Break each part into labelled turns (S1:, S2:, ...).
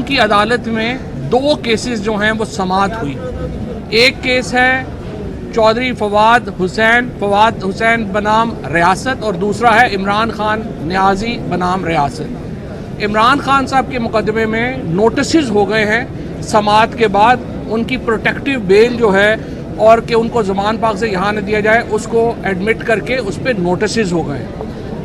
S1: کی عدالت میں 2 کیسز جو ہیں وہ سماعت ہوئی. ایک کیس ہے چودھری فواد حسین بنام ریاست اور دوسرا ہے عمران خان نیازی بنام ریاست. عمران خان صاحب کے مقدمے میں نوٹسز ہو گئے ہیں سماعت کے بعد. ان کی پروٹیکٹیو بیل جو ہے اور کہ ان کو زمان پاک سے یہاں نہ دیا جائے اس کو ایڈمٹ کر کے اس پہ نوٹسز ہو گئے.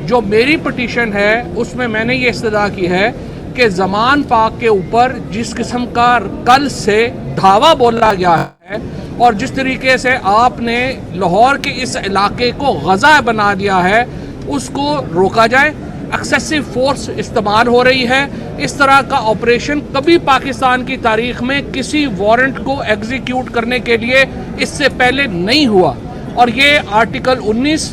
S1: جو میری پٹیشن ہے اس میں نے یہ استدعا کی ہے کہ زمان پاک کے اوپر جس قسم کا کل سے دھاوا بولا گیا ہے اور جس طریقے سے آپ نے لاہور کے اس علاقے کو غزہ بنا دیا ہے اس کو روکا جائے. ایکسیسو فورس استعمال ہو رہی ہے. اس طرح کا آپریشن کبھی پاکستان کی تاریخ میں کسی وارنٹ کو ایگزیکیوٹ کرنے کے لیے اس سے پہلے نہیں ہوا اور یہ آرٹیکل 19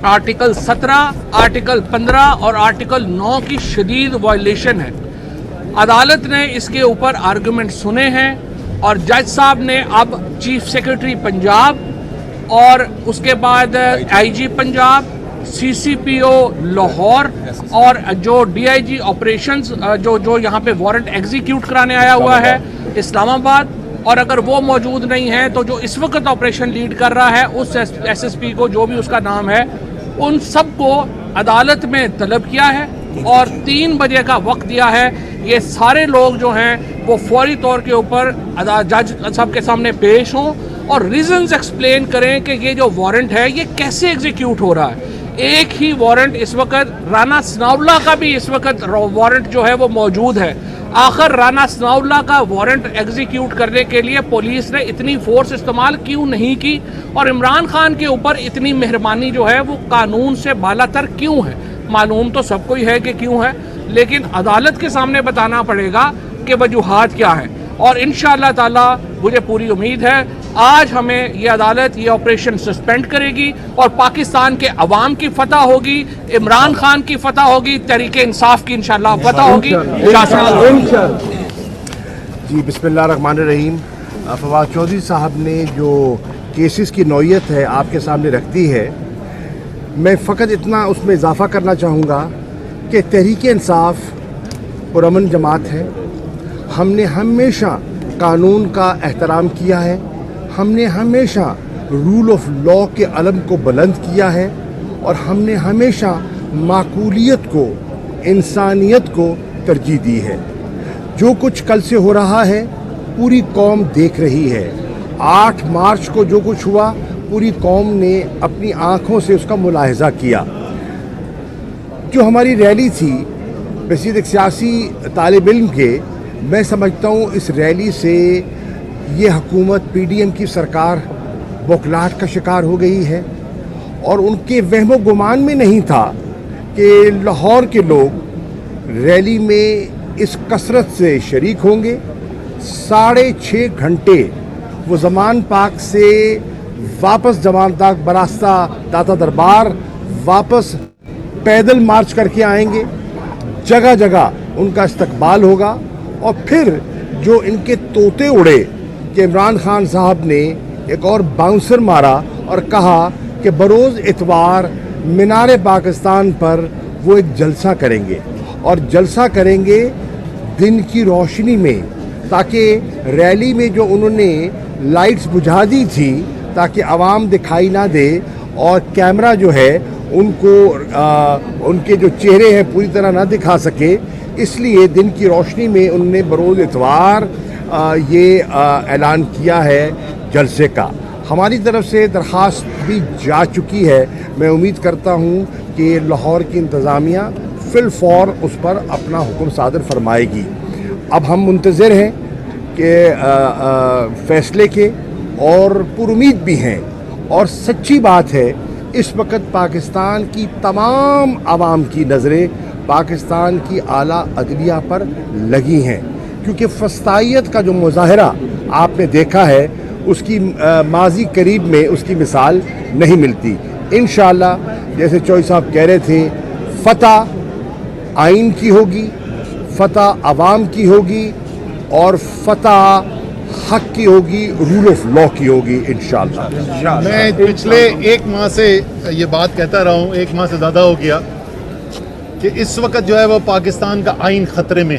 S1: آرٹیکل 17 آرٹیکل 15 اور آرٹیکل 9 کی شدید وائلیشن ہے. عدالت نے اس کے اوپر آرگومنٹ سنے ہیں اور جج صاحب نے اب چیف سیکرٹری پنجاب اور اس کے بعد آئی جی پنجاب سی سی پی او لاہور اور جو ڈی آئی جی آپریشنز جو یہاں پہ وارنٹ ایگزیکیوٹ کرانے آیا ہوا ہے اسلام آباد اور اگر وہ موجود نہیں ہے تو جو اس وقت آپریشن لیڈ کر رہا ہے اس ایس ایس پی کو جو بھی اس کا نام ہے ان سب کو عدالت میں طلب کیا ہے اور 3 بجے کا وقت دیا ہے. یہ سارے لوگ جو ہیں وہ فوری طور کے اوپر جج صاحب کے سامنے پیش ہوں اور ریزنز ایکسپلین کریں کہ یہ جو وارنٹ ہے یہ کیسے ایگزیکیوٹ ہو رہا ہے. ایک ہی وارنٹ اس وقت رانا ثناءاللہ کا بھی اس وقت وارنٹ جو ہے وہ موجود ہے. آخر رانا ثناءاللہ کا وارنٹ ایگزیکیوٹ کرنے کے لیے پولیس نے اتنی فورس استعمال کیوں نہیں کی اور عمران خان کے اوپر اتنی مہربانی جو ہے وہ قانون سے بالا تر کیوں ہے؟ معلوم تو سب کو ہی ہے کہ کیوں ہے لیکن عدالت کے سامنے بتانا پڑے گا کہ وجوہات کیا ہیں اور انشاءاللہ تعالی مجھے پوری امید ہے آج ہمیں یہ عدالت یہ آپریشن سسپینڈ کرے گی اور پاکستان کے عوام کی فتح ہوگی, عمران خان کی فتح ہوگی, تحریک انصاف کی انشاءاللہ فتح ہوگی.
S2: جی بسم اللہ الرحمن الرحیم. فواد چودھری صاحب نے جو کیسز کی نوعیت ہے آپ کے سامنے رکھ دی ہے, میں فقط اتنا اس میں اضافہ کرنا چاہوں گا کہ تحریک انصاف پرامن جماعت ہے. ہم نے ہمیشہ قانون کا احترام کیا ہے, ہم نے ہمیشہ رول آف لا کے علم کو بلند کیا ہے اور ہم نے ہمیشہ معقولیت کو, انسانیت کو ترجیح دی ہے. جو کچھ کل سے ہو رہا ہے پوری قوم دیکھ رہی ہے. 8 مارچ کو جو کچھ ہوا پوری قوم نے اپنی آنکھوں سے اس کا ملاحظہ کیا. جو ہماری ریلی تھی بحیثیت ایک سیاسی طالب علم کے, میں سمجھتا ہوں اس ریلی سے یہ حکومت پی ڈی ایم کی سرکار بوکھلاہٹ کا شکار ہو گئی ہے اور ان کے وہم و گمان میں نہیں تھا کہ لاہور کے لوگ ریلی میں اس کثرت سے شریک ہوں گے. 6.5 گھنٹے وہ زمان پاک سے واپس زمان تک براستہ داتا دربار واپس پیدل مارچ کر کے آئیں گے. جگہ جگہ ان کا استقبال ہوگا اور پھر جو ان کے طوطے اڑے کہ عمران خان صاحب نے ایک اور باؤنسر مارا اور کہا کہ بروز اتوار مینار پاکستان پر وہ ایک جلسہ کریں گے اور جلسہ کریں گے دن کی روشنی میں, تاکہ ریلی میں جو انہوں نے لائٹس بجھا دی تھی تاکہ عوام دکھائی نہ دے اور کیمرہ جو ہے ان کو ان کے جو چہرے ہیں پوری طرح نہ دکھا سکے, اس لیے دن کی روشنی میں انہوں نے بروز اتوار یہ اعلان کیا ہے جلسے کا. ہماری طرف سے درخواست بھی جا چکی ہے. میں امید کرتا ہوں کہ لاہور کی انتظامیہ فی الفور اس پر اپنا حکم صادر فرمائے گی. اب ہم منتظر ہیں کہ فیصلے کے اور پر امید بھی ہیں اور سچی بات ہے اس وقت پاکستان کی تمام عوام کی نظریں پاکستان کی اعلیٰ عدلیہ پر لگی ہیں, کیونکہ فسطائیت کا جو مظاہرہ آپ نے دیکھا ہے اس کی ماضی قریب میں اس کی مثال نہیں ملتی. انشاءاللہ جیسے چوئی صاحب کہہ رہے تھے فتح آئین کی ہوگی, فتح عوام کی ہوگی اور فتح حق کی ہوگی, رول آف لا کی ہوگی انشاءاللہ.
S3: میں پچھلے 1 ماہ سے یہ بات کہتا رہا ہوں, 1 ماہ سے زیادہ ہو گیا کہ اس وقت جو ہے وہ پاکستان کا آئین خطرے میں.